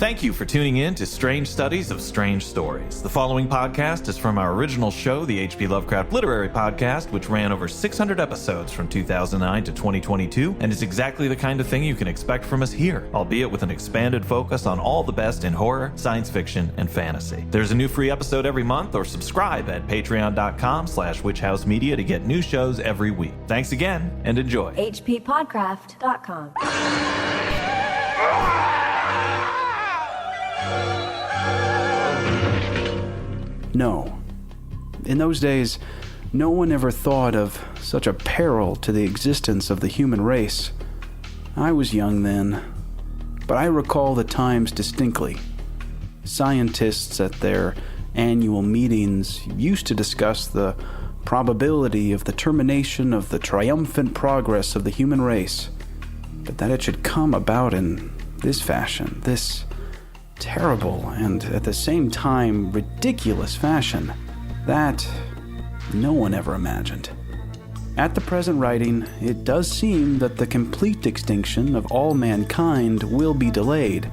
Thank you for tuning in to Strange Studies of Strange Stories. The following podcast is from our original show, the H.P. Lovecraft Literary Podcast, which ran over 600 episodes from 2009 to 2022, and is exactly the kind of thing you can expect from us here, albeit with an expanded focus on all the best in horror, science fiction, and fantasy. There's a new free episode every month, or subscribe at patreon.com/witchhousemedia to get new shows every week. Thanks again, and enjoy. hppodcraft.com. No. In those days, no one ever thought of such a peril to the existence of the human race. I was young then, but I recall the times distinctly. Scientists at their annual meetings used to discuss the probability of the termination of the triumphant progress of the human race, but that it should come about in this fashion, this terrible and at the same time ridiculous fashion, that no one ever imagined. At the present writing, it does seem that the complete extinction of all mankind will be delayed,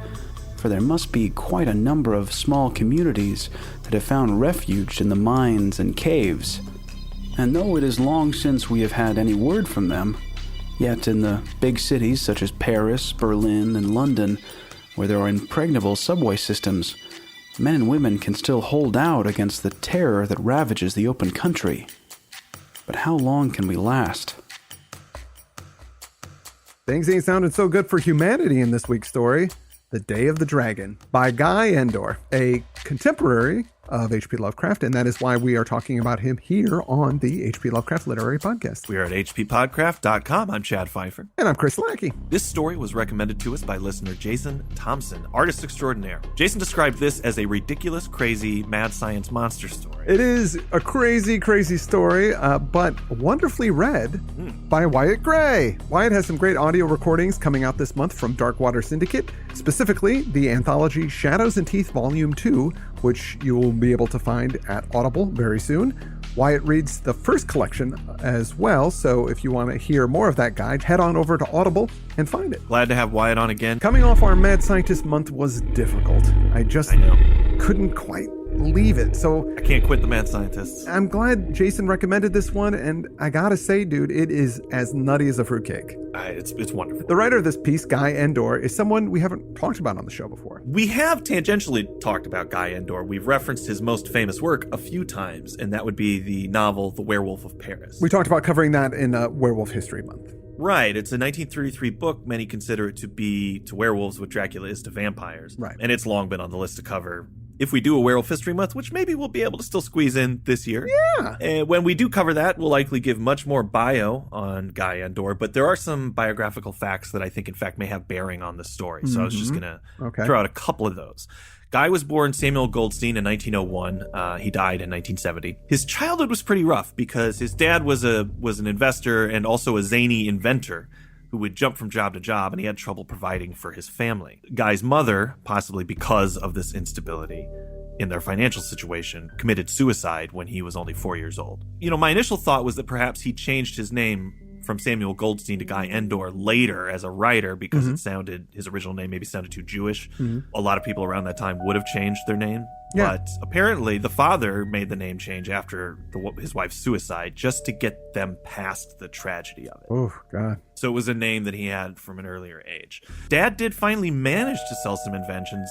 for there must be quite a number of small communities that have found refuge in the mines and caves. And though it is long since we have had any word from them, yet in the big cities such as Paris, Berlin, and London, where there are impregnable subway systems, men and women can still hold out against the terror that ravages the open country. But how long can we last? Things ain't sounding so good for humanity in this week's story. The Day of the Dragon by Guy Endore, a contemporary of H.P. Lovecraft, and that is why we are talking about him here on the H.P. Lovecraft Literary Podcast. We are at hppodcraft.com. I'm Chad Pfeiffer. And I'm Chris Lackey. This story was recommended to us by listener Jason Thompson, artist extraordinaire. Jason described this as a ridiculous, crazy, mad science monster story. It is a crazy, crazy story, but wonderfully read by Wyatt Gray. Wyatt has some great audio recordings coming out this month from Darkwater Syndicate, specifically the anthology Shadows and Teeth Volume 2, which you will be able to find at Audible very soon. Wyatt reads the first collection as well, so if you want to hear more of that guide, head on over to Audible and find it. Glad to have Wyatt on again. Coming off our Mad Scientist month was difficult. I couldn't quite leave it, so I can't quit the Mad Scientists. I'm glad Jason recommended this one, and I gotta say, dude, it is as nutty as a fruitcake. It's wonderful. The writer of this piece, Guy Endore, is someone we haven't talked about on the show before. We have tangentially talked about Guy Endore. We've referenced his most famous work a few times, and that would be the novel The Werewolf of Paris. We talked about covering that in Werewolf History Month. Right. It's a 1933 book. Many consider it to be to werewolves what Dracula is to vampires. Right. And it's long been on the list to cover if we do a Werewolf History Month, which maybe we'll be able to still squeeze in this year. Yeah. And when we do cover that, we'll likely give much more bio on Guy Endore, but there are some biographical facts that I think, in fact, may have bearing on this story. So I was just going to throw out a couple of those. Guy was born Samuel Goldstein in 1901. He died in 1970. His childhood was pretty rough because his dad was an investor and also a zany inventor who would jump from job to job, and he had trouble providing for his family. Guy's mother, possibly because of this instability in their financial situation, committed suicide when he was only 4 years old. You know, my initial thought was that perhaps he changed his name from Samuel Goldstein to Guy Endore later as a writer because his original name maybe sounded too Jewish. A lot of people around that time would have changed their name. Yeah. But apparently the father made the name change after his wife's suicide just to get them past the tragedy of it. Oh, God. So it was a name that he had from an earlier age. Dad did finally manage to sell some inventions,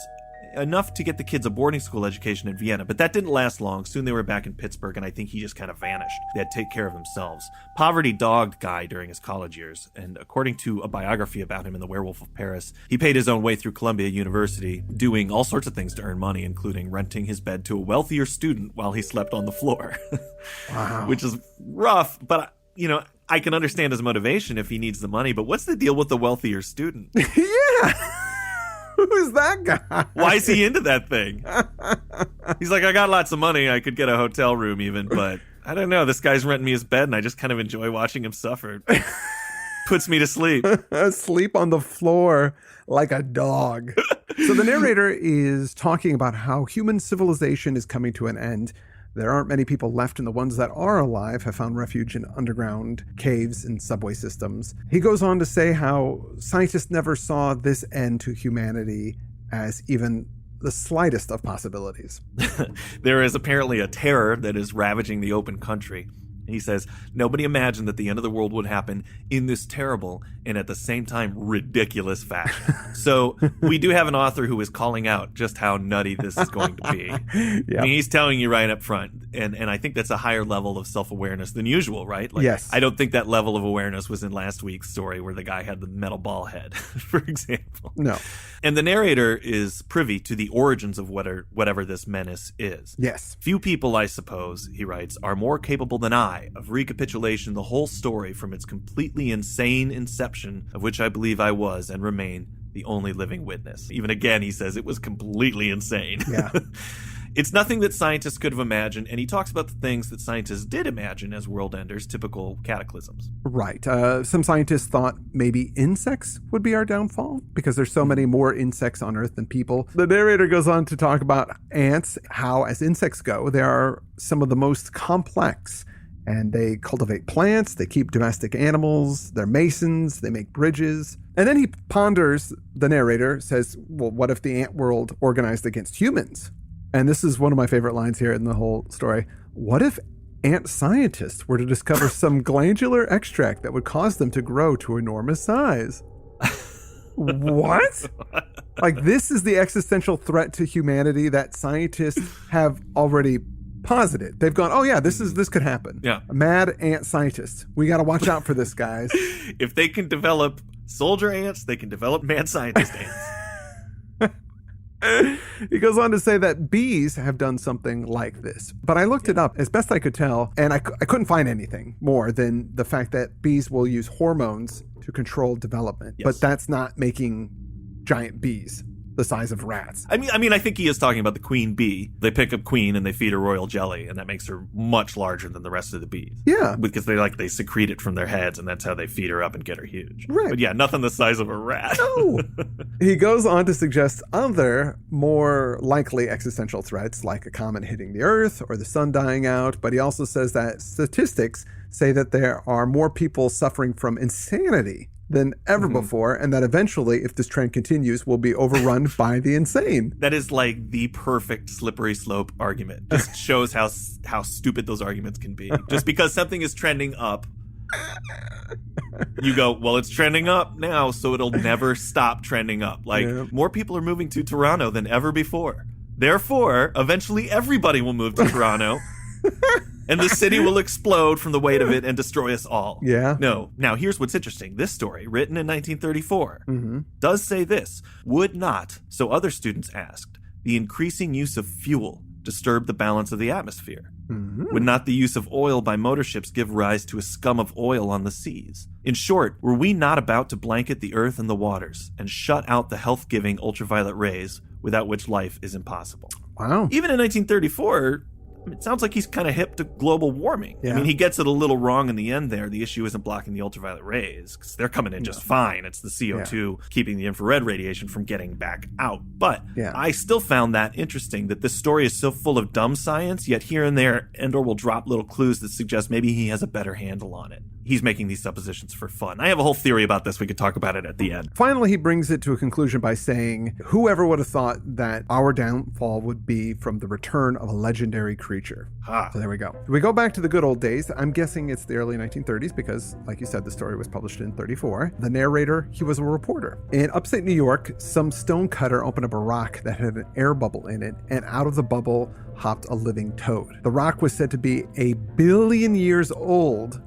enough to get the kids a boarding school education in Vienna, but that didn't last long. Soon they were back in Pittsburgh, and I think he just kind of vanished. They had to take care of themselves. Poverty dogged Guy during his college years, and according to a biography about him in The Werewolf of Paris, he paid his own way through Columbia University, doing all sorts of things to earn money, including renting his bed to a wealthier student while he slept on the floor. Wow. Which is rough, but, you know, I can understand his motivation if he needs the money, but what's the deal with the wealthier student? Yeah. Who's that guy? Why is he into that thing? He's like, I got lots of money. I could get a hotel room even, but I don't know. This guy's renting me his bed, and I just kind of enjoy watching him suffer. Puts me to sleep. Sleep on the floor like a dog. So the narrator is talking about how human civilization is coming to an end. There aren't many people left, and the ones that are alive have found refuge in underground caves and subway systems. He goes on to say how scientists never saw this end to humanity as even the slightest of possibilities. There is apparently a terror that is ravaging the open country. He says, nobody imagined that the end of the world would happen in this terrible and at the same time ridiculous fashion. So we do have an author who is calling out just how nutty this is going to be. Yep. I mean, he's telling you right up front. And I think that's a higher level of self-awareness than usual, right? Like, yes. I don't think that level of awareness was in last week's story where the guy had the metal ball head, for example. No. And the narrator is privy to the origins of whatever this menace is. Yes. Few people, I suppose, he writes, are more capable than I of recapitulation the whole story from its completely insane inception, of which I believe I was and remain the only living witness. Even again, he says it was completely insane. Yeah. It's nothing that scientists could have imagined, and he talks about the things that scientists did imagine as world enders, typical cataclysms. Right. Some scientists thought maybe insects would be our downfall because there's so many more insects on Earth than people. The narrator goes on to talk about ants, how as insects go, they are some of the most complex. And they cultivate plants, they keep domestic animals, they're masons, they make bridges. And then he ponders, the narrator says, well, what if the ant world organized against humans? And this is one of my favorite lines here in the whole story. What if ant scientists were to discover some glandular extract that would cause them to grow to enormous size? What? Like, this is the existential threat to humanity that scientists have already posited. They've gone, oh yeah, this could happen. Yeah. A mad ant scientist. We got to watch out for this, guys. If they can develop soldier ants, they can develop mad scientist ants. He goes on to say that bees have done something like this. But I looked it up as best I could tell, and I couldn't find anything more than the fact that bees will use hormones to control development. Yes. But that's not making giant bees the size of rats. I mean, I think he is talking about the queen bee. They pick up queen and they feed her royal jelly, and that makes her much larger than the rest of the bees. Yeah. Because they secrete it from their heads, and that's how they feed her up and get her huge. Right. But yeah, nothing the size of a rat. No. He goes on to suggest other more likely existential threats, like a comet hitting the Earth or the sun dying out. But he also says that statistics say that there are more people suffering from insanity than ever before, and that eventually, if this trend continues, we'll be overrun by the insane. That is like the perfect slippery slope argument. Just shows how stupid those arguments can be. Just because something is trending up, you go, well, it's trending up now, so it'll never stop trending up. Like, more people are moving to Toronto than ever before. Therefore, eventually everybody will move to Toronto. And the city will explode from the weight of it and destroy us all. Yeah. No. Now, here's what's interesting. This story, written in 1934, does say this. Would not, so other students asked, the increasing use of fuel disturb the balance of the atmosphere? Would not the use of oil by motor ships give rise to a scum of oil on the seas? In short, were we not about to blanket the earth and the waters and shut out the health-giving ultraviolet rays without which life is impossible? Wow. Even in 1934... it sounds like he's kind of hip to global warming. Yeah. I mean, he gets it a little wrong in the end there. The issue isn't blocking the ultraviolet rays because they're coming in just fine. It's the CO2 keeping the infrared radiation from getting back out. But I still found that interesting that this story is so full of dumb science, yet here and there, Endore will drop little clues that suggest maybe he has a better handle on it. He's making these suppositions for fun. I have a whole theory about this. We could talk about it at the end. Finally, he brings it to a conclusion by saying, whoever would have thought that our downfall would be from the return of a legendary creature. So there we go. We go back to the good old days. I'm guessing it's the early 1930s because, like you said, the story was published in 34. The narrator, he was a reporter. In upstate New York, some stonecutter opened up a rock that had an air bubble in it, and out of the bubble hopped a living toad. The rock was said to be 1 billion years old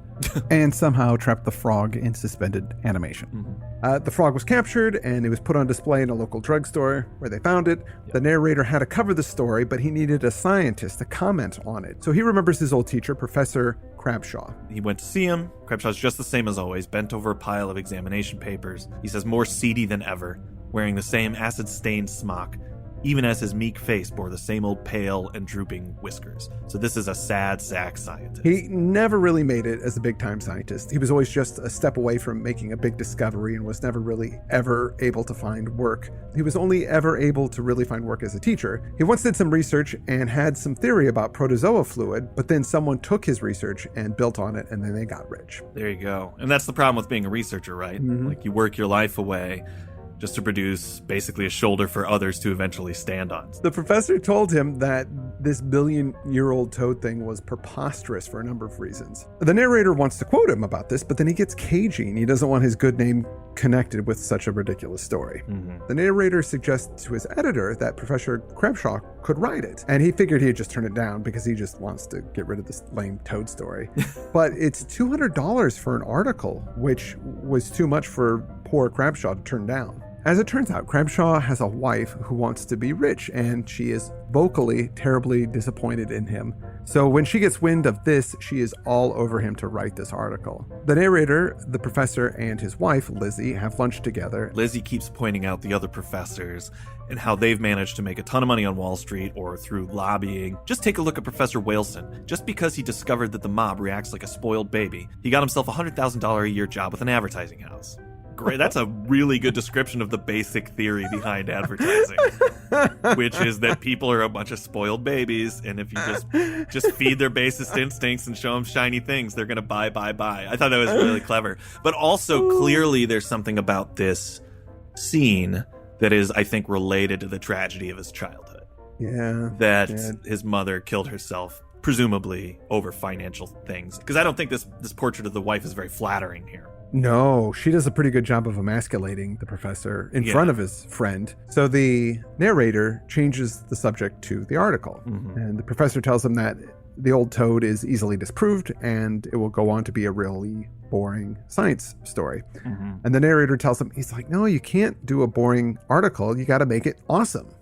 and somehow trapped the frog in suspended animation. The frog was captured and it was put on display in a local drugstore where they found it. The narrator had to cover the story, but he needed a scientist to comment on it. So he remembers his old teacher, Professor Crabshaw. He went to see him. Crabshaw's just the same as always, bent over a pile of examination papers. He says more seedy than ever, wearing the same acid-stained smock, even as his meek face bore the same old pale and drooping whiskers. So this is a sad sack scientist. He never really made it as a big-time scientist. He was always just a step away from making a big discovery and was never really ever able to find work. He was only ever able to really find work as a teacher. He once did some research and had some theory about protozoa fluid, but then someone took his research and built on it, and then they got rich. There you go. And that's the problem with being a researcher, right? Like, you work your life away just to produce basically a shoulder for others to eventually stand on. The professor told him that this billion-year-old toad thing was preposterous for a number of reasons. The narrator wants to quote him about this, but then he gets cagey and he doesn't want his good name connected with such a ridiculous story. The narrator suggests to his editor that Professor Crabshaw could write it, and he figured he'd just turn it down because he just wants to get rid of this lame toad story. But it's $200 for an article, which was too much for poor Crabshaw to turn down. As it turns out, Crabshaw has a wife who wants to be rich, and she is vocally terribly disappointed in him. So when she gets wind of this, she is all over him to write this article. The narrator, the professor, and his wife, Lizzie, have lunch together. Lizzie keeps pointing out the other professors and how they've managed to make a ton of money on Wall Street or through lobbying. Just take a look at Professor Whalson. Just because he discovered that the mob reacts like a spoiled baby, he got himself a $100,000 a year job with an advertising house. Great. That's a really good description of the basic theory behind advertising, which is that people are a bunch of spoiled babies, and if you just feed their basest instincts and show them shiny things, they're going to buy. I thought that was really clever. But also, clearly, there's something about this scene that is, I think, related to the tragedy of his childhood. Yeah. That his mother killed herself, presumably over financial things. Because I don't think this portrait of the wife is very flattering here. No, she does a pretty good job of emasculating the professor in front of his friend. So the narrator changes the subject to the article. And the professor tells him that the old toad is easily disproved and it will go on to be a really boring science story. And the narrator tells him, he's like, no, you can't do a boring article. You got to make it awesome.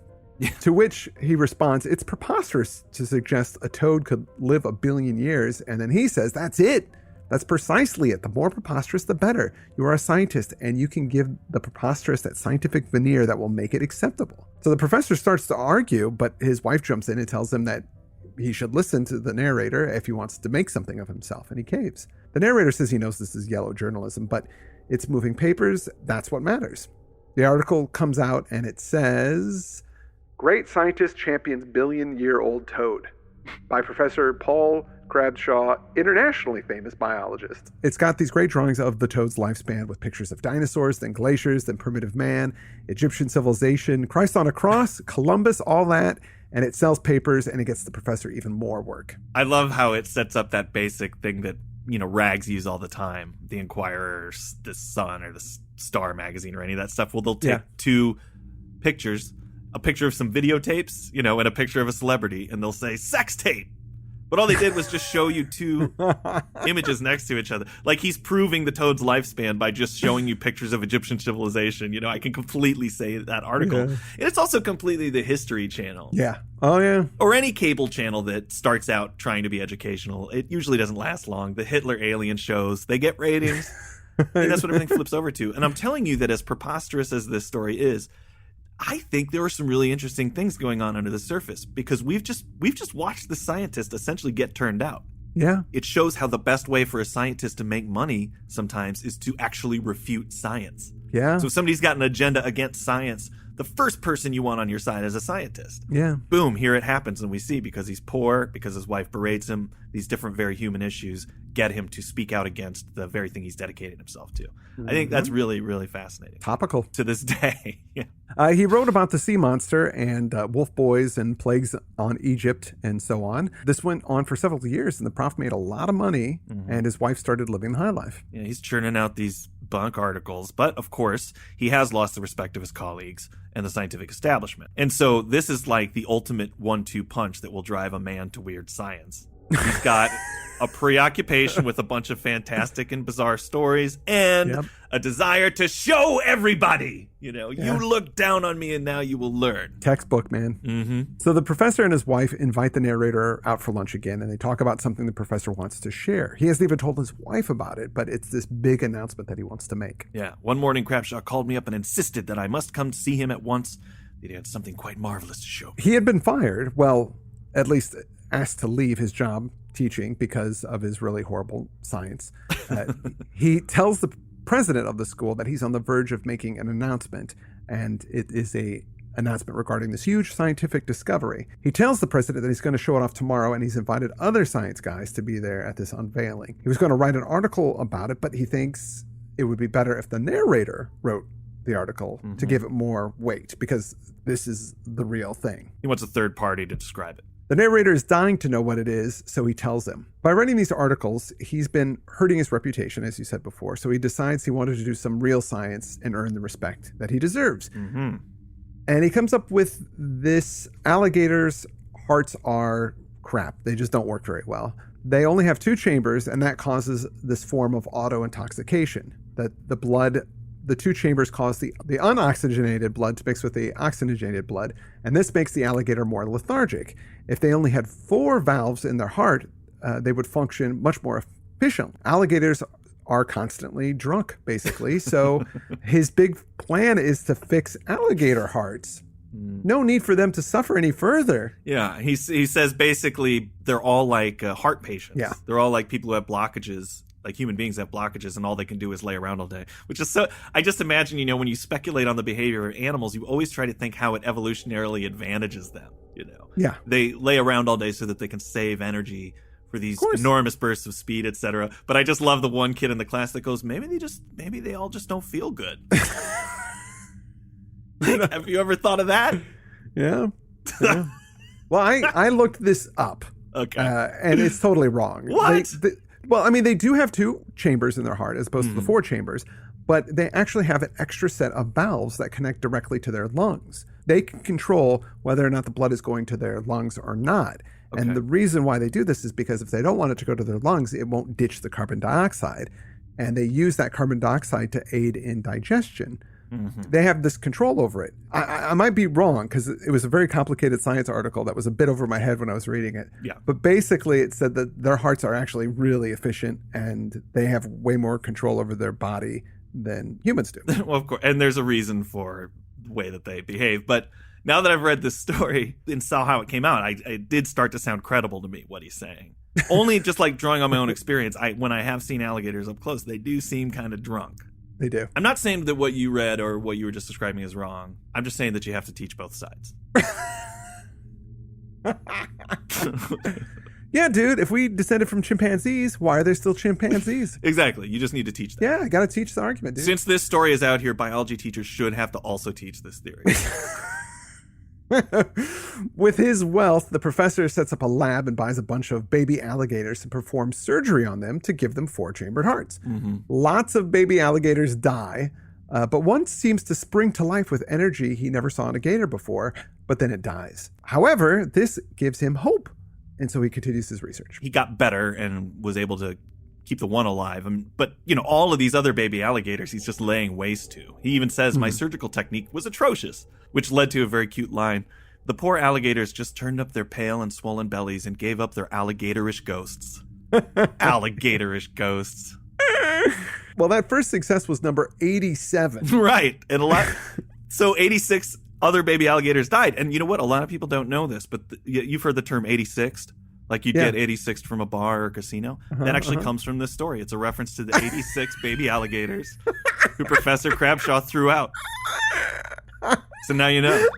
To which he responds, it's preposterous to suggest a toad could live 1 billion years. And then he says, that's it. That's precisely it. The more preposterous, the better. You are a scientist, and you can give the preposterous that scientific veneer that will make it acceptable. So the professor starts to argue, but his wife jumps in and tells him that he should listen to the narrator if he wants to make something of himself, and he caves. The narrator says he knows this is yellow journalism, but it's moving papers. That's what matters. The article comes out, and it says, Great Scientist Champions Billion-Year-Old Toad by Professor Paul Crabshaw, internationally famous biologist. It's got these great drawings of the toad's lifespan with pictures of dinosaurs, then glaciers, then primitive man, Egyptian civilization, Christ on a cross, Columbus, all that. And it sells papers and it gets the professor even more work. I love how it sets up that basic thing that, rags use all the time. The Inquirer, the Sun, or the Star magazine, or any of that stuff. Well, they'll take two pictures, a picture of some videotapes, and a picture of a celebrity, and they'll say sex tape. But all they did was just show you two images next to each other. Like he's proving the toad's lifespan by just showing you pictures of Egyptian civilization. I can completely say that article. Yeah. And it's also completely the History Channel. Yeah. Oh, yeah. Or any cable channel that starts out trying to be educational. It usually doesn't last long. The Hitler alien shows, they get ratings. And that's what everything flips over to. And I'm telling you that as preposterous as this story is, I think there were some really interesting things going on under the surface because we've just watched the scientist essentially get turned out. Yeah. It shows how the best way for a scientist to make money sometimes is to actually refute science. Yeah. So if somebody's got an agenda against science, the first person you want on your side is a scientist. Yeah. Boom, here it happens. And we see because he's poor, because his wife berates him, these different very human issues get him to speak out against the very thing he's dedicated himself to. I think that's really, really fascinating. Topical. To this day. Yeah. He wrote about the sea monster and wolf boys and plagues on Egypt and so on. This went on for several years, and the prof made a lot of money, and his wife started living the high life. Yeah, he's churning out these bunk articles, but of course, he has lost the respect of his colleagues and the scientific establishment. And so this is like the ultimate 1-2 punch that will drive a man to weird science. He's got a preoccupation with a bunch of fantastic and bizarre stories and a desire to show everybody, you look down on me and now you will learn. Textbook, man. So the professor and his wife invite the narrator out for lunch again, and they talk about something the professor wants to share. He hasn't even told his wife about it, but it's this big announcement that he wants to make. Yeah. One morning, Crabshaw called me up and insisted that I must come to see him at once. He had something quite marvelous to show me. He had been fired, well, at least asked to leave his job teaching because of his really horrible science. He tells the president of the school that he's on the verge of making an announcement, and it is a announcement regarding this huge scientific discovery. He tells the president that he's going to show it off tomorrow, and he's invited other science guys to be there at this unveiling. He was going to write an article about it, but he thinks it would be better if the narrator wrote the article to give it more weight because this is the real thing. He wants a third party to describe it. The narrator is dying to know what it is, so he tells him. By writing these articles, he's been hurting his reputation, as you said before, so he decides he wanted to do some real science and earn the respect that he deserves. Mm-hmm. And he comes up with this: alligators' hearts are crap. They just don't work very well. They only have 2 chambers, and that causes this form of auto-intoxication. That the 2 chambers cause the unoxygenated blood to mix with the oxygenated blood, and this makes the alligator more lethargic. If they only had 4 valves in their heart, they would function much more efficient. Alligators are constantly drunk, basically, so his big plan is to fix alligator hearts. No need for them to suffer any further. Yeah, he says basically they're all like heart patients. Yeah. They're all like people who have blockages, like human beings have blockages, and all they can do is lay around all day. Which is so, I just imagine, when you speculate on the behavior of animals, you always try to think how it evolutionarily advantages them, Yeah. They lay around all day so that they can save energy for these enormous bursts of speed, etc. But I just love the one kid in the class that goes, maybe they all just don't feel good. Have you ever thought of that? Yeah. Well, I looked this up. Okay. And it's totally wrong. What? They do have 2 chambers in their heart as opposed to the 4 chambers, but they actually have an extra set of valves that connect directly to their lungs. They can control whether or not the blood is going to their lungs or not. Okay. And the reason why they do this is because if they don't want it to go to their lungs, it won't ditch the carbon dioxide. And they use that carbon dioxide to aid in digestion. Mm-hmm. They have this control over it. I might be wrong because it was a very complicated science article that was a bit over my head when I was reading it. Yeah. But basically it said that their hearts are actually really efficient and they have way more control over their body than humans do. Well, of course. And there's a reason for the way that they behave. But now that I've read this story and saw how it came out, it did start to sound credible to me, what he's saying. Only just like drawing on my own experience, when I have seen alligators up close, they do seem kind of drunk. They do. I'm not saying that what you read or what you were just describing is wrong. I'm just saying that you have to teach both sides. Yeah, dude, if we descended from chimpanzees, why are there still chimpanzees? Exactly. You just need to teach that. Yeah, I got to teach the argument, dude. Since this story is out here, biology teachers should have to also teach this theory. With his wealth, the professor sets up a lab and buys a bunch of baby alligators and performs surgery on them to give them 4-chambered hearts. Mm-hmm. Lots of baby alligators die, but one seems to spring to life with energy he never saw in a gator before, but then it dies. However, this gives him hope, and so he continues his research. He got better and was able to keep the one alive. But, all of these other baby alligators he's just laying waste to. He even says, my surgical technique was atrocious, which led to a very cute line. The poor alligators just turned up their pale and swollen bellies and gave up their alligatorish ghosts. Alligatorish ghosts. Well, that first success was number 87. Right. And so 86 other baby alligators died. And you know what? A lot of people don't know this, but you've heard the term 86th. Like you get 86th from a bar or casino. That actually comes from this story. It's a reference to the 86 baby alligators who Professor Crabshaw threw out. So now you know.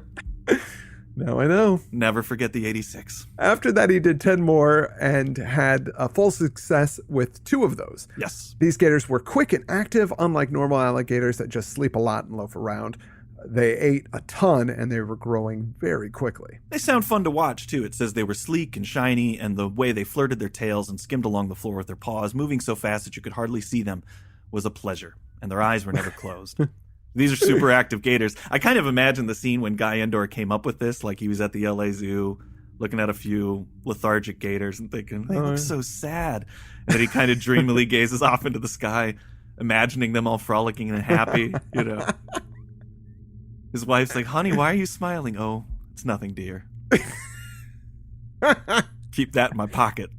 Now I know. Never forget the 86. After that, he did 10 more and had a full success with 2 of those. Yes. These gators were quick and active, unlike normal alligators that just sleep a lot and loaf around. They ate a ton, and they were growing very quickly. They sound fun to watch, too. It says they were sleek and shiny, and the way they flirted their tails and skimmed along the floor with their paws, moving so fast that you could hardly see them, was a pleasure, and their eyes were never closed. These are super active gators. I kind of imagine the scene when Guy Endore came up with this, like he was at the LA Zoo looking at a few lethargic gators and thinking, they look so sad. And then he kind of dreamily gazes off into the sky, imagining them all frolicking and happy, His wife's like, honey, why are you smiling? Oh, it's nothing, dear. Keep that in my pocket.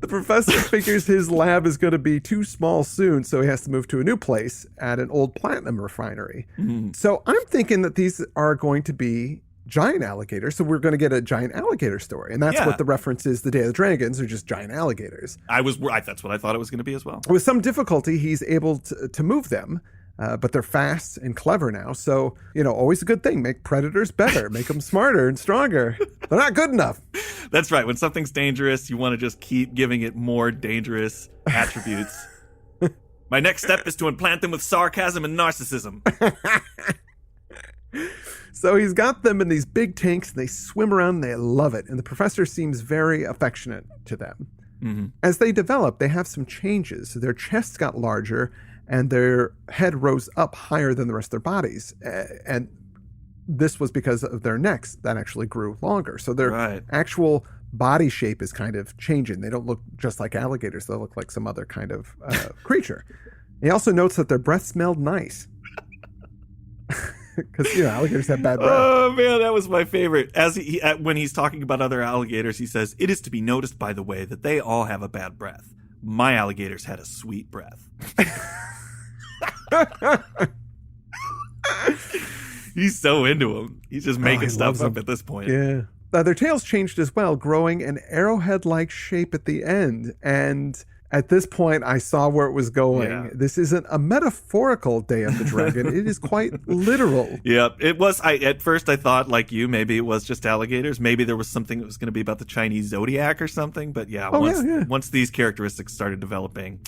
The professor figures his lab is going to be too small soon, so he has to move to a new place at an old platinum refinery. Mm-hmm. So I'm thinking that these are going to be giant alligators, so we're going to get a giant alligator story. And that's what the reference is. The Day of the Dragons are just giant alligators. That's what I thought it was going to be as well. With some difficulty, he's able to move them. But they're fast and clever now. So, always a good thing. Make predators better. Make them smarter and stronger. They're not good enough. That's right. When something's dangerous, you want to just keep giving it more dangerous attributes. My next step is to implant them with sarcasm and narcissism. So he's got them in these big tanks, and they swim around, and they love it. And the professor seems very affectionate to them. Mm-hmm. As they develop, they have some changes. Their chests got larger, and their head rose up higher than the rest of their bodies. And this was because of their necks that actually grew longer. So their actual body shape is kind of changing. They don't look just like alligators. They look like some other kind of creature. He also notes that their breath smelled nice. Because, alligators have bad breath. Oh, man, that was my favorite. As when he's talking about other alligators, he says, "It is to be noticed, by the way, that they all have a bad breath. My alligators had a sweet breath." He's so into them. He's just making stuff up at this point. Yeah. Their tails changed as well, growing an arrowhead-like shape at the end. And at this point, I saw where it was going. Yeah. This isn't a metaphorical Day of the Dragon. It is quite literal. Yeah, it was. At first, I thought, like you, maybe it was just alligators. Maybe there was something that was going to be about the Chinese zodiac or something. But once these characteristics started developing,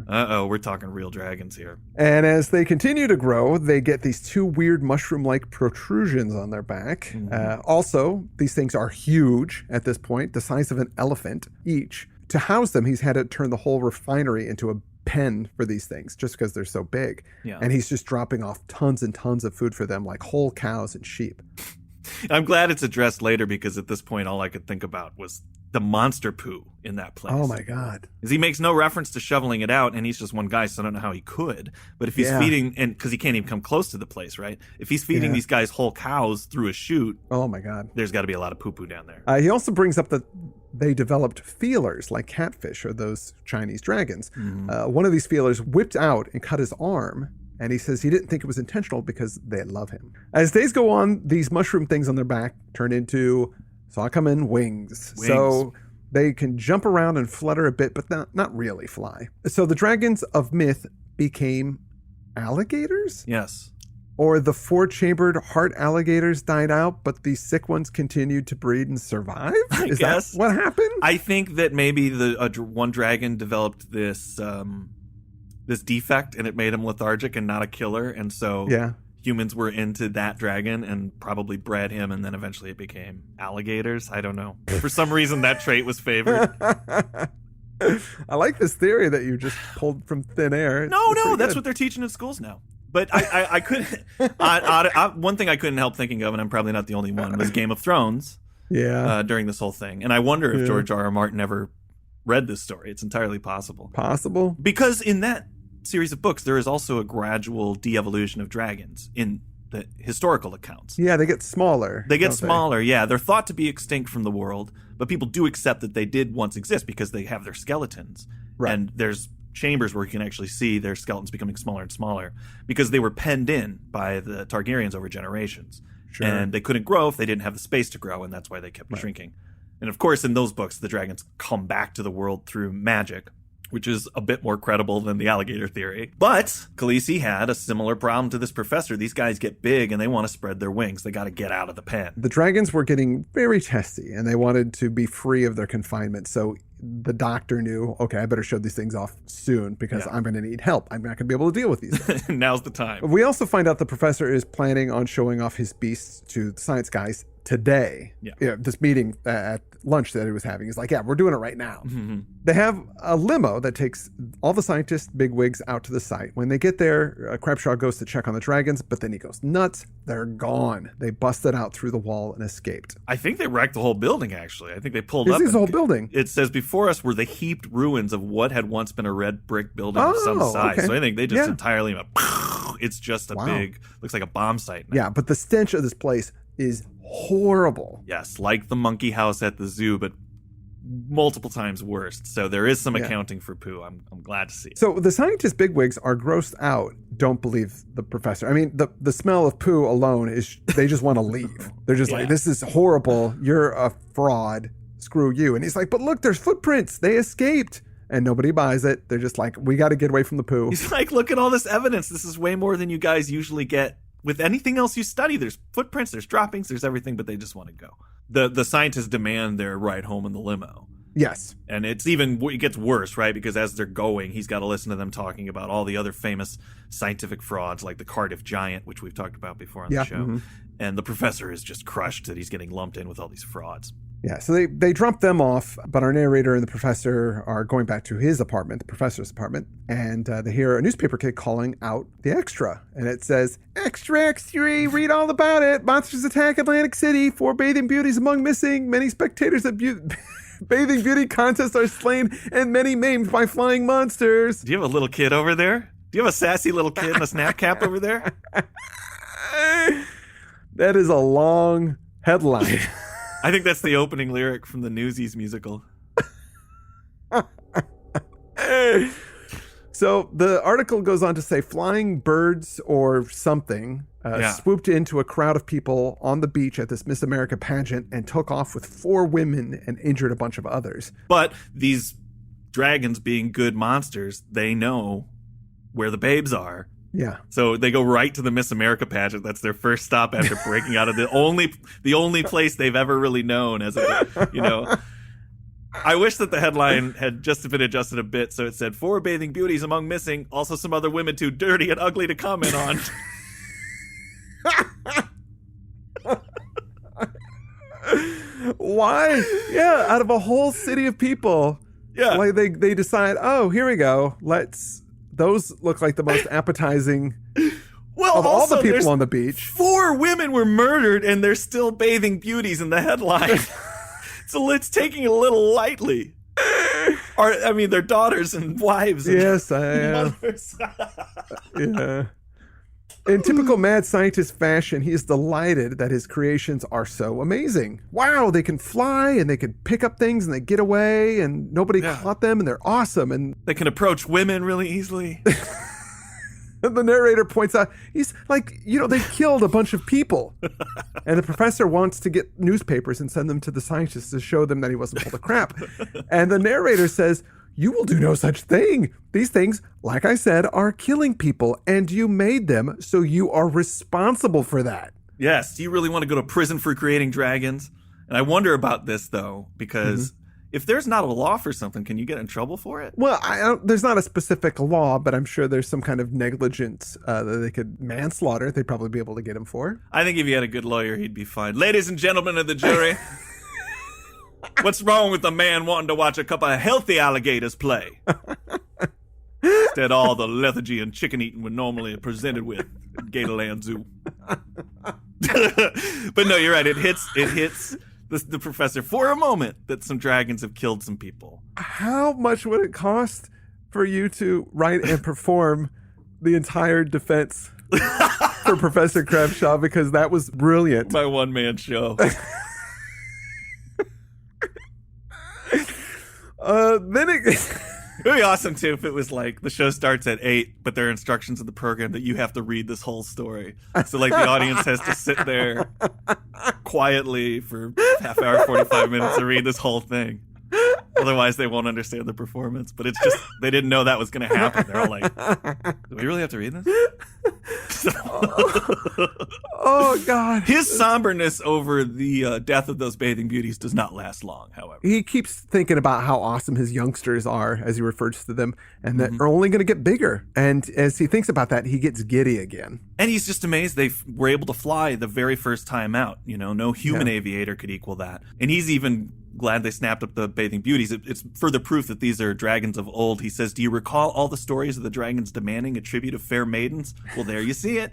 we're talking real dragons here. And as they continue to grow, they get these two weird mushroom-like protrusions on their back. Mm-hmm. Also, these things are huge at this point, the size of an elephant each. To house them, he's had to turn the whole refinery into a pen for these things just because they're so big. Yeah. And he's just dropping off tons and tons of food for them, like whole cows and sheep. I'm glad it's addressed later because at this point, all I could think about was the monster poo in that place. Oh, my God. Because he makes no reference to shoveling it out, and he's just one guy, so I don't know how he could. But if he's feeding, and because he can't even come close to the place, right? If he's feeding these guys whole cows through a chute, oh, my God, there's got to be a lot of poo-poo down there. He also brings up that they developed feelers like catfish or those Chinese dragons. Mm-hmm. One of these feelers whipped out and cut his arm. And he says he didn't think it was intentional because they love him. As days go on, these mushroom things on their back turn into, saw it come in, wings. So they can jump around and flutter a bit, but not really fly. So the dragons of myth became alligators? Yes. Or the four-chambered heart alligators died out, but the sick ones continued to breed and survive? Is that what happened? I think that maybe one dragon developed this defect, and it made him lethargic and not a killer, and so humans were into that dragon and probably bred him, and then eventually it became alligators. I don't know. For some reason, that trait was favored. I like this theory that you just pulled from thin air. No, that's what they're teaching in schools now. But I couldn't. One thing I couldn't help thinking of, and I'm probably not the only one, was Game of Thrones. Yeah. During this whole thing, and I wonder if George R.R. Martin ever read this story. It's entirely possible. Possible? Because in that series of books, there is also a gradual de-evolution of dragons in the historical accounts. Yeah, they get smaller. They get smaller, yeah. They're thought to be extinct from the world, but people do accept that they did once exist because they have their skeletons. Right. And there's chambers where you can actually see their skeletons becoming smaller and smaller because they were penned in by the Targaryens over generations. Sure. And they couldn't grow if they didn't have the space to grow, and that's why they kept shrinking. And of course, in those books, the dragons come back to the world through magic, which is a bit more credible than the alligator theory. But Khaleesi had a similar problem to this professor. These guys get big and they want to spread their wings. They got to get out of the pen. The dragons were getting very testy and they wanted to be free of their confinement. So the doctor knew, okay, I better show these things off soon because I'm going to need help. I'm not going to be able to deal with these. Now's the time. We also find out the professor is planning on showing off his beasts to the science guys today. This meeting at lunch that he was having, he's like, we're doing it right now. Mm-hmm. They have a limo that takes all the scientists, bigwigs, out to the site. When they get there, Crabshaw goes to check on the dragons, but then he goes nuts. They're gone. They busted out through the wall and escaped. I think they wrecked the whole building, actually. I think they pulled up. This is the whole building. It says before us were the heaped ruins of what had once been a red brick building of some size. Okay. So I think they just entirely went, it's just a big, looks like a bomb site now. Yeah, but the stench of this place is horrible. Yes, like the monkey house at the zoo, but multiple times worse. So there is some accounting for poo. I'm glad to see it. So the scientist bigwigs are grossed out, don't believe the professor. I mean, the smell of poo alone is, they just want to leave. They're just like, this is horrible. You're a fraud. Screw you. And he's like, but look, there's footprints. They escaped. And nobody buys it. They're just like, we got to get away from the poo. He's like, look at all this evidence. This is way more than you guys usually get with anything else you study. There's footprints, there's droppings, there's everything, but they just want to go. The scientists demand their ride home in the limo. Yes. And it gets worse, right? Because as they're going, he's got to listen to them talking about all the other famous scientific frauds like the Cardiff Giant, which we've talked about before on the show. Mm-hmm. And the professor is just crushed that he's getting lumped in with all these frauds. Yeah, so they drop them off, but our narrator and the professor are going back to his apartment, the professor's apartment, and they hear a newspaper kid calling out the extra. And it says, "Extra, extra, read all about it. Monsters attack Atlantic City. 4 bathing beauties among missing. Many spectators at bathing beauty contests are slain, and many maimed by flying monsters." Do you have a little kid over there? Do you have a sassy little kid in a snap cap over there? That is a long headline. I think that's the opening lyric from the Newsies musical. So the article goes on to say flying birds or something swooped into a crowd of people on the beach at this Miss America pageant and took off with 4 women and injured a bunch of others. But these dragons, being good monsters, they know where the babes are. Yeah. So they go right to the Miss America pageant. That's their first stop after breaking out of the only place they've ever really known as a. I wish that the headline had just been adjusted a bit so it said 4 bathing beauties among missing, also some other women too dirty and ugly to comment on. Why? Yeah, out of a whole city of people. Yeah. Like they decide, "Oh, here we go. Those look like the most appetizing of all the people on the beach." 4 women were murdered, and they're still bathing beauties in the headline. So it's taking it a little lightly. Their daughters and wives. And yes, I am. Yeah. In typical mad scientist fashion, he is delighted that his creations are so amazing. Wow, they can fly and they can pick up things and they get away and nobody caught them and they're awesome. And they can approach women really easily. And the narrator points out, he's like, they killed a bunch of people. And the professor wants to get newspapers and send them to the scientists to show them that he wasn't full of crap. And the narrator says, "You will do no such thing. These things, like I said, are killing people, and you made them, so you are responsible for that." Yes. Do you really want to go to prison for creating dragons? And I wonder about this, though, because if there's not a law for something, can you get in trouble for it? Well, there's not a specific law, but I'm sure there's some kind of negligence that they could manslaughter. They'd probably be able to get him for. I think if he had a good lawyer, he'd be fine. Ladies and gentlemen of the jury, what's wrong with a man wanting to watch a couple of healthy alligators play? Instead, all the lethargy and chicken eating we're normally presented with at Gatorland Zoo. But no, you're right. It hits the professor for a moment that some dragons have killed some people. How much would it cost for you to write and perform the entire defense for Professor Crabshaw? Because that was brilliant. My one-man show. It would be awesome, too, if it was like the show starts at 8, but there are instructions in the program that you have to read this whole story. So, like, the audience has to sit there quietly for half hour, 45 minutes to read this whole thing. Otherwise, they won't understand the performance. But it's just, they didn't know that was going to happen. They're all like, do we really have to read this? Oh, God. His somberness over the death of those bathing beauties does not last long, however. He keeps thinking about how awesome his youngsters are, as he refers to them, and that are only going to get bigger. And as he thinks about that, he gets giddy again. And he's just amazed they were able to fly the very first time out. No human aviator could equal that. And he's even glad they snapped up the bathing beauties. It's further proof that these are dragons of old. He says, "Do you recall all the stories of the dragons demanding a tribute of fair maidens? Well, there you see it.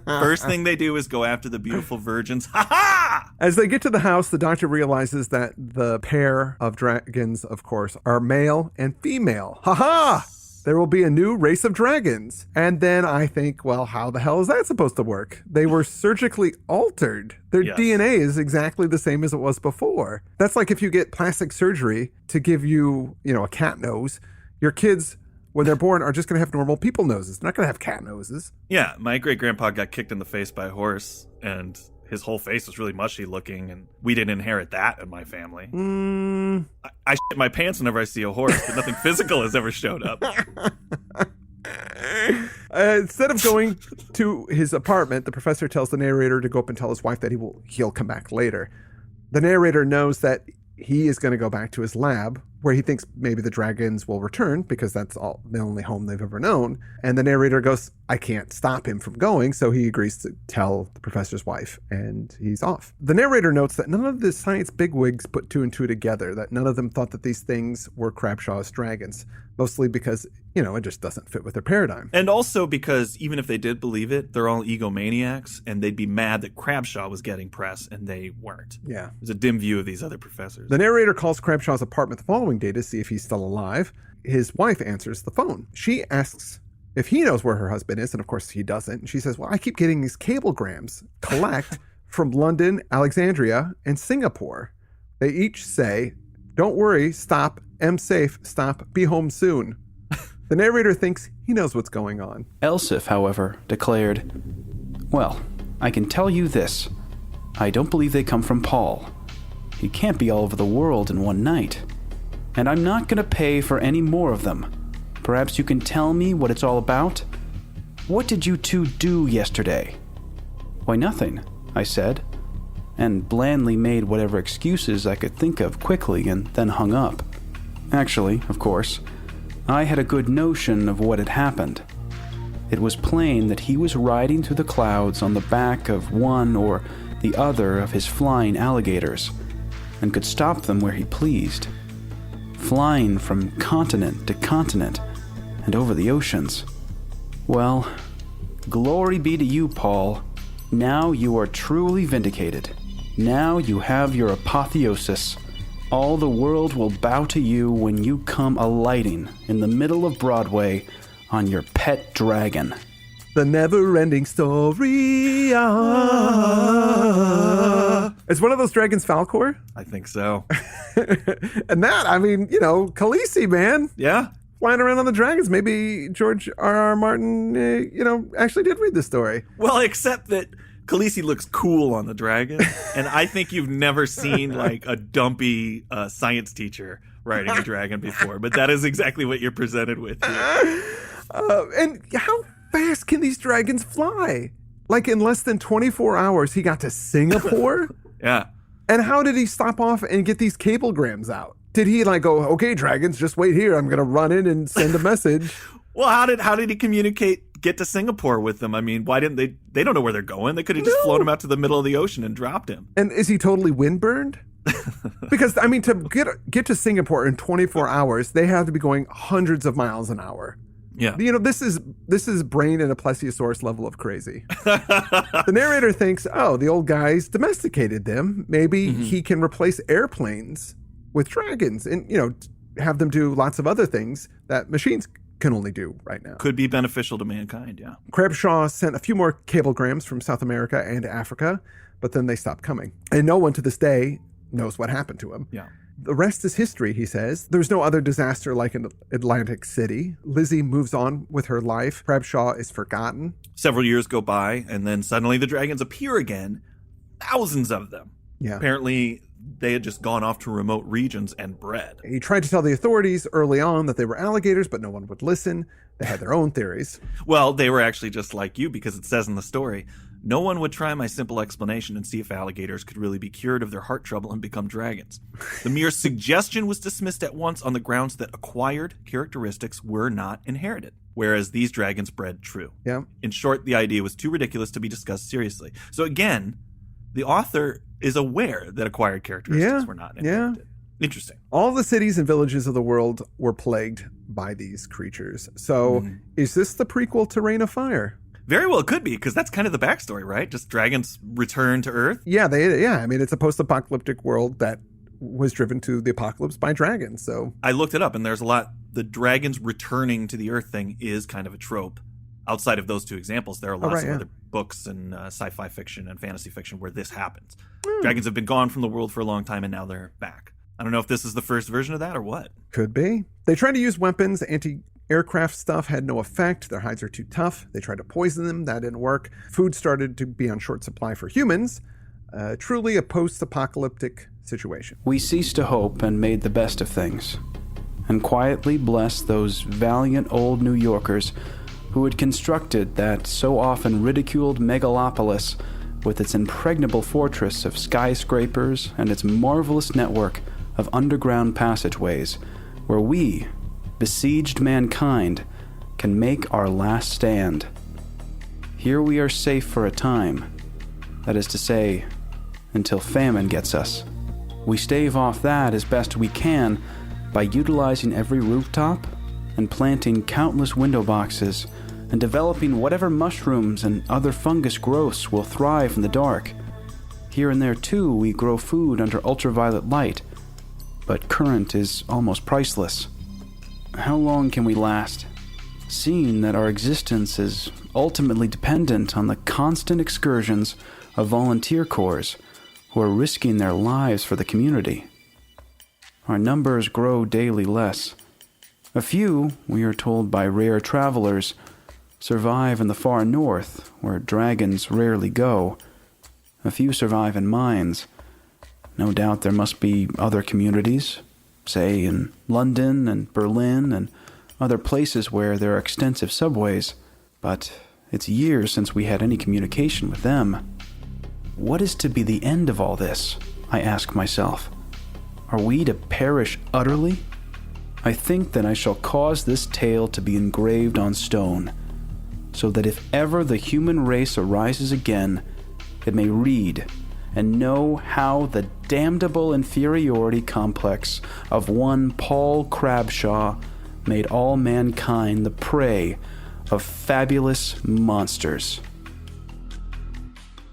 First thing they do is go after the beautiful virgins. Ha ha!" As they get to the house, the doctor realizes that the pair of dragons, of course, are male and female. Ha ha! There will be a new race of dragons. And then I think, well, how the hell is that supposed to work? They were surgically altered. Their DNA is exactly the same as it was before. That's like if you get plastic surgery to give you, a cat nose, your kids, when they're born, are just going to have normal people noses. They're not going to have cat noses. Yeah, my great-grandpa got kicked in the face by a horse, and his whole face was really mushy looking, and we didn't inherit that in my family. I shit my pants whenever I see a horse, but nothing physical has ever showed up. Instead of going to his apartment, the professor tells the narrator to go up and tell his wife that he'll come back later. The narrator knows that he is going to go back to his lab where he thinks maybe the dragons will return because that's the only home they've ever known. And the narrator goes, I can't stop him from going. So he agrees to tell the professor's wife and he's off. The narrator notes that none of the science bigwigs put two and two together, that none of them thought that these things were Crabshaw's dragons, mostly because, it just doesn't fit with their paradigm. And also because even if they did believe it, they're all egomaniacs and they'd be mad that Crabshaw was getting press and they weren't. Yeah. There's a dim view of these other professors. The narrator calls Crabshaw's apartment the following day to see if he's still alive. His wife answers the phone. She asks if he knows where her husband is, and of course he doesn't. And she says, well, I keep getting these cablegrams collect from London, Alexandria, and Singapore. They each say, don't worry, stop, am safe, stop, be home soon. The narrator thinks he knows what's going on. Elsif, however, declared, well, I can tell you this. I don't believe they come from Paul. He can't be all over the world in one night. And I'm not going to pay for any more of them. Perhaps you can tell me what it's all about? What did you two do yesterday? Why, nothing, I said, and blandly made whatever excuses I could think of quickly and then hung up. Actually, of course, I had a good notion of what had happened. It was plain that he was riding through the clouds on the back of one or the other of his flying alligators, and could stop them where he pleased, flying from continent to continent and over the oceans. Well, glory be to you, Paul. Now you are truly vindicated. Now you have your apotheosis. All the world will bow to you when you come alighting in the middle of Broadway on your pet dragon. The never-ending story. Is one of those dragons Falcor? I think so. And that, Khaleesi, man. Yeah. Flying around on the dragons. Maybe George R.R. Martin, actually did read the story. Well, except that Khaleesi looks cool on the dragon, and I think you've never seen like a dumpy science teacher riding a dragon before, but that is exactly what you're presented with here. And how fast can these dragons fly? Like in less than 24 hours, he got to Singapore? Yeah. And how did he stop off and get these cablegrams out? Did he go, okay, dragons, just wait here. I'm going to run in and send a message. Well, how did he get to Singapore with them? I mean, why didn't they don't know where they're going. They could have just flown him out to the middle of the ocean and dropped him. And is he totally windburned? Because, to get to Singapore in 24 hours, they have to be going hundreds of miles an hour. Yeah. This is brain and a plesiosaurus level of crazy. The narrator thinks, the old guy's domesticated them. Maybe he can replace airplanes with dragons and, have them do lots of other things that machines can only do right now. Could be beneficial to mankind, yeah. Crabshaw sent a few more cablegrams from South America and Africa, but then they stopped coming. And no one to this day knows what happened to him. Yeah. The rest is history, he says. There's no other disaster like in Atlantic City. Lizzie moves on with her life. Crabshaw is forgotten. Several years go by, and then suddenly the dragons appear again. Thousands of them. Yeah. Apparently, they had just gone off to remote regions and bred. He tried to tell the authorities early on that they were alligators, but no one would listen. They had their own theories. Well, they were actually just like you, because it says in the story, no one would try my simple explanation and see if alligators could really be cured of their heart trouble and become dragons. The mere suggestion was dismissed at once on the grounds that acquired characteristics were not inherited, whereas these dragons bred true. Yeah. In short, the idea was too ridiculous to be discussed seriously. So again, the author is aware that acquired characteristics were not inherited. Yeah. Interesting. All the cities and villages of the world were plagued by these creatures. So is this the prequel to Reign of Fire? Very well, it could be, because that's kind of the backstory, right? Just dragons return to Earth. Yeah, it's a post-apocalyptic world that was driven to the apocalypse by dragons. So I looked it up, and there's a lot. The dragons returning to the Earth thing is kind of a trope. Outside of those two examples, there are lots of other books and sci-fi fiction and fantasy fiction where this happens. Dragons have been gone from the world for a long time, and now they're back. I don't know if this is the first version of that or what. Could be. They tried to use weapons. Anti-aircraft stuff had no effect. Their hides are too tough. They tried to poison them. That didn't work. Food started to be on short supply for humans. Truly a post-apocalyptic situation. We ceased to hope and made the best of things, and quietly blessed those valiant old New Yorkers who had constructed that so often ridiculed megalopolis with its impregnable fortress of skyscrapers and its marvelous network of underground passageways where we, besieged mankind, can make our last stand. Here we are safe for a time. That is to say, until famine gets us. We stave off that as best we can by utilizing every rooftop and planting countless window boxes and developing whatever mushrooms and other fungus growths will thrive in the dark. Here and there, too, we grow food under ultraviolet light, but current is almost priceless. How long can we last, seeing that our existence is ultimately dependent on the constant excursions of volunteer corps who are risking their lives for the community? Our numbers grow daily less. A few, we are told by rare travelers, survive in the far north, where dragons rarely go. A few survive in mines. No doubt there must be other communities, say in London and Berlin and other places where there are extensive subways, but it's years since we had any communication with them. What is to be the end of all this? I ask myself. Are we to perish utterly? I think that I shall cause this tale to be engraved on stone, so that if ever the human race arises again, it may read and know how the damnable inferiority complex of one Paul Crabshaw made all mankind the prey of fabulous monsters.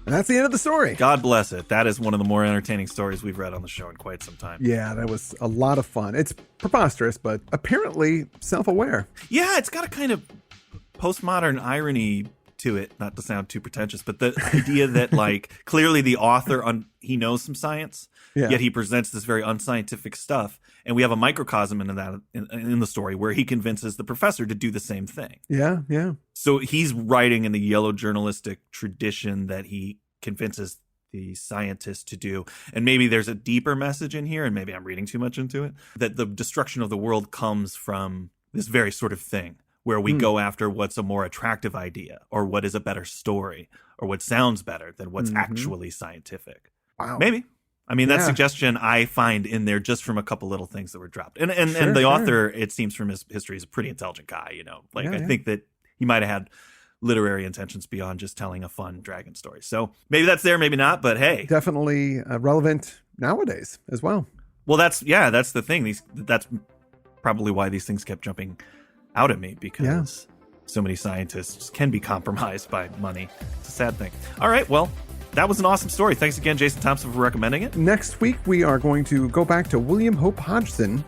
And that's the end of the story. God bless it. That is one of the more entertaining stories we've read on the show in quite some time. Yeah, that was a lot of fun. It's preposterous, but apparently self-aware. Yeah, it's got a kind of postmodern irony to it, not to sound too pretentious, but the idea that, like, clearly the author, he knows some science, yet he presents this very unscientific stuff. And we have a microcosm in that in the story where he convinces the professor to do the same thing. Yeah, yeah. So he's writing in the yellow journalistic tradition that he convinces the scientist to do. And maybe there's a deeper message in here, and maybe I'm reading too much into it, that the destruction of the world comes from this very sort of thing where we go after what's a more attractive idea, or what is a better story, or what sounds better than what's actually scientific. Wow. Maybe. I mean, that suggestion I find in there just from a couple little things that were dropped. And the author, it seems from his history, is a pretty intelligent guy, you know. Like, I think that he might have had literary intentions beyond just telling a fun dragon story. So maybe that's there, maybe not, but hey. Definitely relevant nowadays as well. Well, that's the thing. That's probably why these things kept jumping out at me, because so many scientists can be compromised by money. It's a sad thing. All right, well, that was an awesome story. Thanks again, Jason Thompson, for recommending it. Next week, we are going to go back to William Hope Hodgson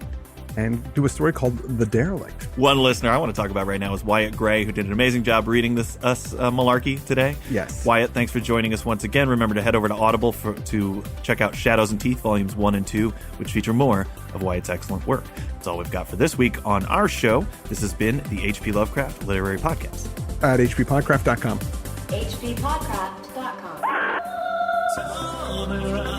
and do a story called The Derelict. One listener I want to talk about right now is Wyatt Gray, who did an amazing job reading us malarkey today. Yes. Wyatt, thanks for joining us once again. Remember to head over to Audible to check out Shadows and Teeth, Volumes 1 and 2, which feature more of Wyatt's excellent work. That's all we've got for this week on our show. This has been the H.P. Lovecraft Literary Podcast. At hppodcraft.com. hppodcraft.com.